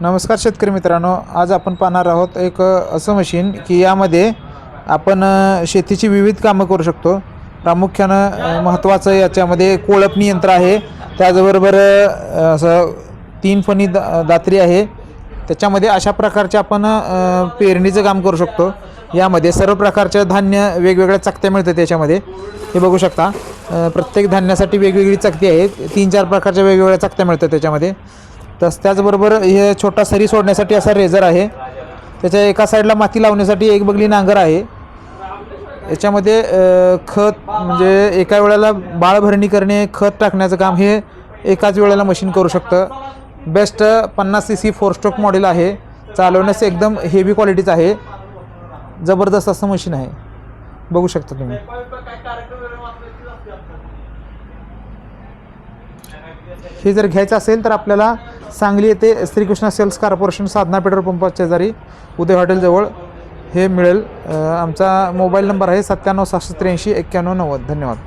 नमस्कार शेतकरी मित्रांनो, आज आपण पाहणार आहोत एक असं मशीन की यामध्ये आपण शेतीची विविध कामं करू शकतो। प्रामुख्याने महत्त्वाचं याच्यामध्ये कोळपणी यंत्र आहे, त्याचबरोबर असं 3 फणी दात्री आहे। त्याच्यामध्ये अशा प्रकारचे आपण पेरणीचं काम करू शकतो। यामध्ये सर्व प्रकारचे धान्य वेगवेगळ्या चकत्या मिळतात। त्याच्यामध्ये हे बघू शकता, प्रत्येक धान्यासाठी वेगवेगळी चकती आहे। 3-4 प्रकारच्या वेगवेगळ्या चकत्या मिळतात त्याच्यामध्ये। त्याचबरोबर हे छोटा सरी सोडण्यासाठी असा रेझर आहे। त्याच्या एका साईडला माती लावण्यासाठी एक बगली नांगर आहे। याच्यामध्ये खत म्हणजे एका वेळेला बाळ भरणी करणे, खत टाकण्याचं काम हे एकाच वेळेला मशीन करू शकतं। बेस्ट 50 cc 4 स्ट्रोक मॉडेल आहे। चालवण्यास एकदम हेवी क्वालिटीचं आहे। जबरदस्त असं मशीन आहे, बघू शकता तुम्ही। हे जर घ्यायचं असेल तर आपल्याला सांगली येथे श्रीकृष्णा सेल्स कॉर्पोरेशन साधना पेट्रोल पंपाच्या शेजारी उदय हॉटेल जवळ हे मिळेल। आमचा मोबाईल नंबर आहे 97 683 91 90। धन्यवाद।